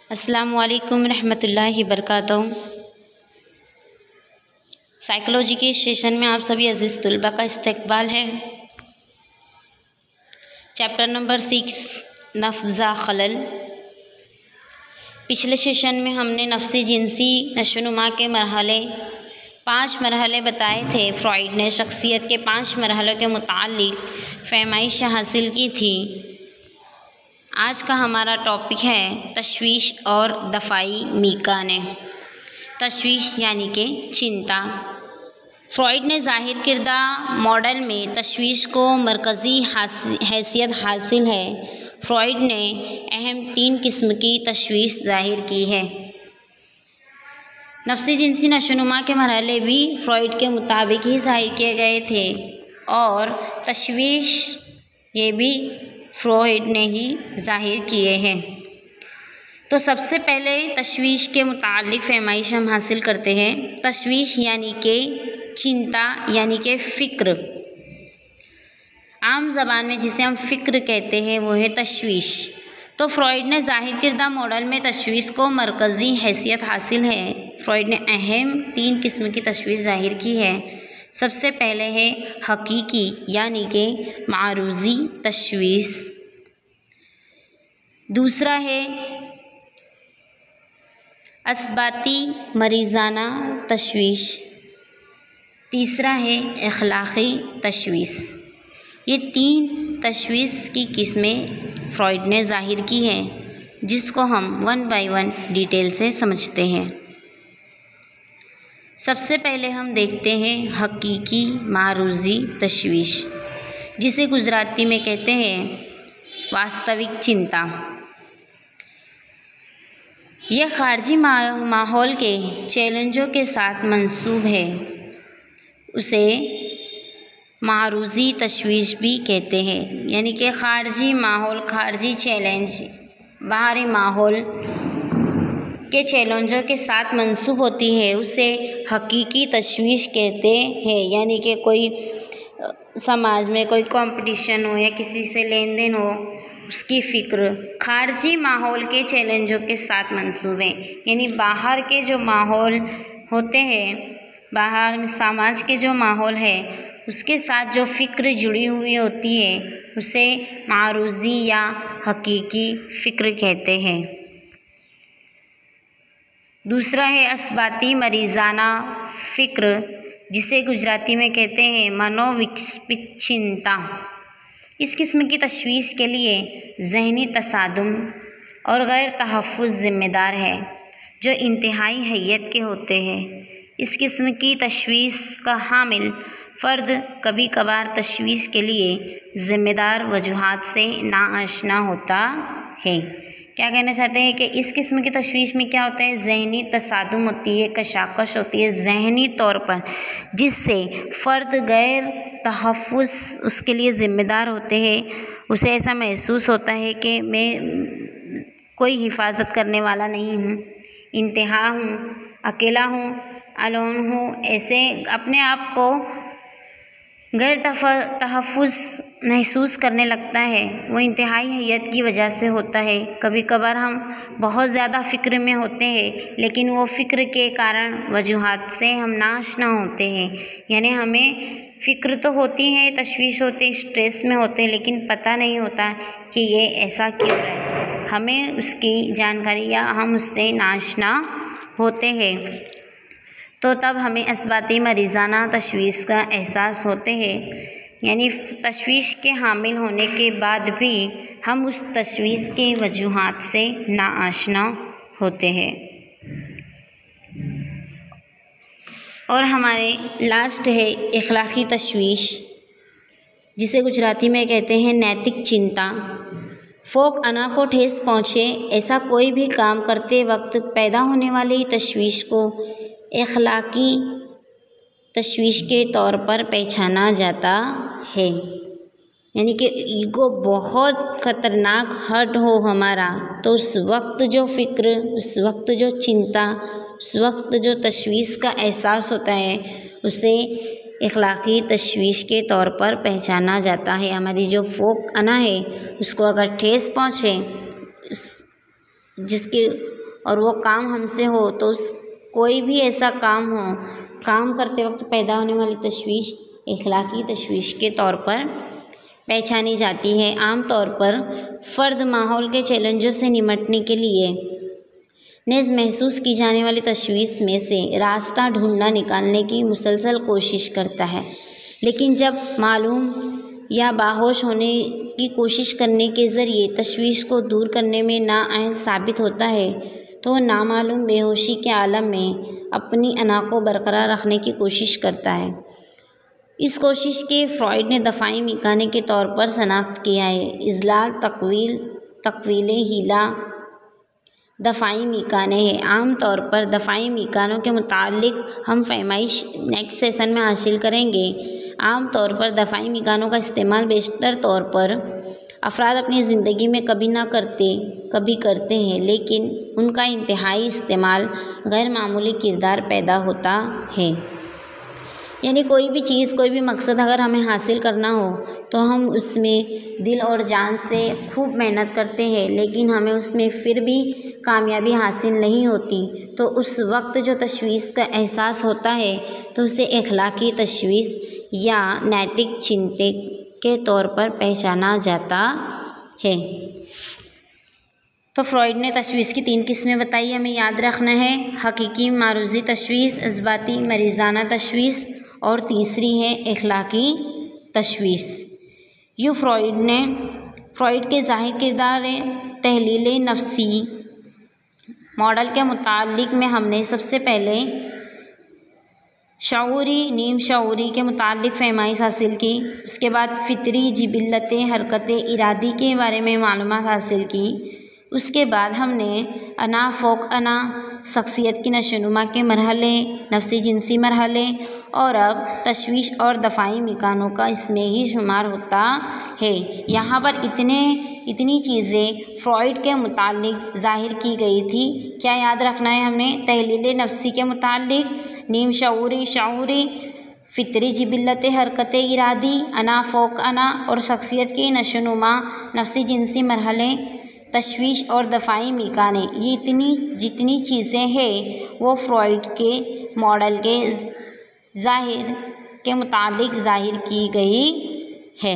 अस्सलामु अलैकुम रहमतुल्लाहि बरकातहू। साइकोलॉजी के सेशन में आप सभी अज़ीज़ तुलबा का इस्तकबाल है। चैप्टर नंबर 6 नफ्ज़ा खलल। पिछले सेशन में हमने नफ्सी जिनसी नशोनुमा के मरहले 5 मरहले बताए थे। फ्रॉइड ने शख्सियत के 5 मरहलों के मुताल्लिक फहमाइश हासिल की थी। आज का हमारा टॉपिक है तशवीश और दफ़ाई मीकाने। तशवीश यानी कि चिंता। फ्रॉइड ने ज़ाहिर किरदा मॉडल में तशवीश को मरकज़ी हैसियत हासिल है। फ्रॉइड ने अहम 3 किस्म की तशवीश ज़ाहिर की है। नफ्सी जिनसी नशोनुमा के मरहले भी फ्रॉइड के मुताबिक ही ज़ाहिर किए गए थे और तशवीश ये भी फ्रॉइड ने ही ज़ाहिर किए हैं। तो सबसे पहले तशवीश के मुताल्लिक फहमाइश हम हासिल करते हैं। तशवीश यानी कि चिंता यानी कि फ़िक्र। आम ज़बान में जिसे हम फ़िक्र कहते हैं वो है तशवीश। तो फ्रॉइड ने ज़ाहिर किरदा मॉडल में तशवीश को मरकज़ी हैसियत हासिल है। फ्रॉइड ने अहम 3 किस्म की तशवीश ज़ाहिर की है। सबसे पहले है हकीकी यानी कि मारूज़ी तशवीश। दूसरा है असबाती मरीज़ाना तशवीश। तीसरा है अखलाक़ी तशवीश। ये 3 तशवीश की किस्में फ्रॉइड ने ज़ाहिर की हैं, जिसको हम 1 बाय 1 डिटेल से समझते हैं। सबसे पहले हम देखते हैं हकीकी मारूज़ी तशवीश, जिसे गुजराती में कहते हैं वास्तविक चिंता। यह खारजी माहौल के चैलेंजों के साथ मंसूब है। उसे मारूज़ी तशवीश भी कहते हैं, यानी कि खारजी माहौल, खारजी चैलेंज, बाहरी माहौल के चैलेंजों के साथ मंसूब होती है, उसे हकीकी तशवीश कहते हैं। यानी कि कोई समाज में कोई कंपटीशन हो या किसी से लेन देन हो, उसकी फ़िक्र खारजी माहौल के चैलेंजों के साथ मंसूब है। यानी बाहर के जो माहौल होते हैं, बाहर में समाज के जो माहौल है उसके साथ जो फ़िक्र जुड़ी हुई होती है उसे मारूज़ी या हकीकी फ़िक्र कहते हैं। दूसरा है असबाती मरीज़ाना फ़िक्र, जिसे गुजराती में कहते हैं मनोविक्षिप्त चिंता। इस किस्म की तशवीश के लिए ज़हनी तसादुम और गैर तहफ़्फ़ुज़ ज़िम्मेदार है, जो इंतहाई हैयत के होते हैं। इस किस्म की तशवीश का हामिल फ़र्द कभी कभार तशवीश के लिए ज़िम्मेदार वजूहात से नाआशना होता है। क्या कहना चाहते हैं कि इस किस्म की तशवीश में क्या होता है, ज़हनी तसादुम होती है, कशाकश होती है ज़हनी तौर पर, जिससे फ़र्द गैर तहफ़्फ़ुज़ उसके लिए ज़िम्मेदार होते हैं। उसे ऐसा महसूस होता है कि मैं कोई हिफाजत करने वाला नहीं हूँ, इंतहा हूँ, अकेला हूँ, अलोन हूँ। ऐसे अपने आप को गैर तहफ़्फ़ुज़ महसूस करने लगता है। वो इंतहाई हैयत की वजह से होता है। कभी कभार हम बहुत ज़्यादा फ़िक्र में होते हैं, लेकिन वो फ़िक्र के कारण वजूहात से हम नाआशना होते हैं। यानी हमें फ़िक्र तो होती है, तशवीश होती, स्ट्रेस में होते हैं, लेकिन पता नहीं होता कि ये ऐसा क्यों है। हमें उसकी जानकारी या हम उससे नाआशना होते हैं, तो तब हमें असबाती मरीज़ाना तशवीश का एहसास होते हैं। यानी तशवीश के हामिल होने के बाद भी हम उस तशवीश के वजूहात से नाआशना होते हैं। और हमारे लास्ट है अखलाक़ी तशवीश, जिसे गुजराती में कहते हैं नैतिक चिंता। फ़ोक अना को ठेस पहुँचे ऐसा कोई भी काम करते वक्त पैदा होने वाली तशवीश को अखलाक़ी तशवीश के तौर पर पहचाना जाता है। यानी कि ईगो बहुत ख़तरनाक हर्ट हो हमारा, तो उस वक्त जो फ़िक्र, उस वक्त जो चिंता, उस वक्त जो तशवीश का एहसास होता है, उसे अखलाक़ी तशवीश के तौर पर पहचाना जाता है। हमारी जो फ़ोक अना है उसको अगर ठेस पहुँचे, जिसके और वो काम हमसे हो, तो उस कोई भी ऐसा काम हो, काम करते वक्त पैदा होने वाली तशवीश इखलाकी तशवीश के तौर पर पहचानी जाती है। आमतौर पर फ़र्द माहौल के चैलेंजों से निपटने के लिए नेज़ महसूस की जाने वाली तशवीश में से रास्ता ढूंढना निकालने की मुसलसल कोशिश करता है, लेकिन जब मालूम या बाहोश होने की कोशिश करने के ज़रिए तशवीश को दूर करने में नाअहल साबित होता है, तो वह नामालूम बेहोशी के आलम में अपनी अना को बरकरार रखने की कोशिश करता है। इस कोशिश के फ्रॉइड ने दफ़ाई मिकाने के तौर पर शनाख्त किया है। इज़लाल, तकवील, हीला दफ़ाई मिकाने हैं। आम तौर पर दफ़ाई मिकानों के मुतालिक हम फहमाइश नेक्स्ट सेशन में हासिल करेंगे। आम तौर पर दफ़ाई मिकानों का इस्तेमाल बेशतर तौर पर अफराद अपनी ज़िंदगी में कभी करते हैं, लेकिन उनका इंतहाई इस्तेमाल गैर मामूली किरदार पैदा होता है। यानी कोई भी चीज़, कोई भी मकसद अगर हमें हासिल करना हो तो हम उसमें दिल और जान से खूब मेहनत करते हैं, लेकिन हमें उसमें फिर भी कामयाबी हासिल नहीं होती, तो उस वक्त जो तशवीश का एहसास होता है तो उसे इखलाकी तशवीश या नैतिक चिंता के तौर पर पहचाना जाता है। तो फ्रॉइड ने तशवीश की 3 किस्में बताई, हमें याद रखना है। हकीकी मारूज़ी तशवीश, जज्बाती मरीज़ाना तशवीश और तीसरी है इखलाकी तशवीश। यूँ फ्रॉइड के ज़ाहिर किरदार तहलील नफ्सी मॉडल के मुतालिक में हमने सबसे पहले शऊरी, नीम शऊरी के मुतालिक फहमाइश हासिल की। उसके बाद फ़ितरी जिबिल्लतें, हरकतें, इरादी के बारे में मालूमात हासिल की। उसके बाद हमने अना फ़ौक़ अना, शख्सियत की नशोनुमा के मरहले, नफ्सी जिनसी मरहले, और अब तशवीश और दफ़ाई मिकानों का इसमें ही शुमार होता है। यहाँ पर इतनी चीज़ें फ्रॉइड के मुतालिक ज़ाहिर की गई थी। क्या याद रखना है हमने? तहलील नफ्सी के मुतालिक नीम शऊरी, फ़ितरी जिबिल्लतें, हरकतें, इरादी, अना फ़ौक़ अना और शख्सियत की नशोनुमा, नफ्सी जिनसी मरहले, तशवीश और दफ़ाई मिकाने, ये जितनी चीज़ें हैं वो फ्रॉइड के मॉडल के ज़ाहिर के मुतालिक ज़ाहिर की गई है।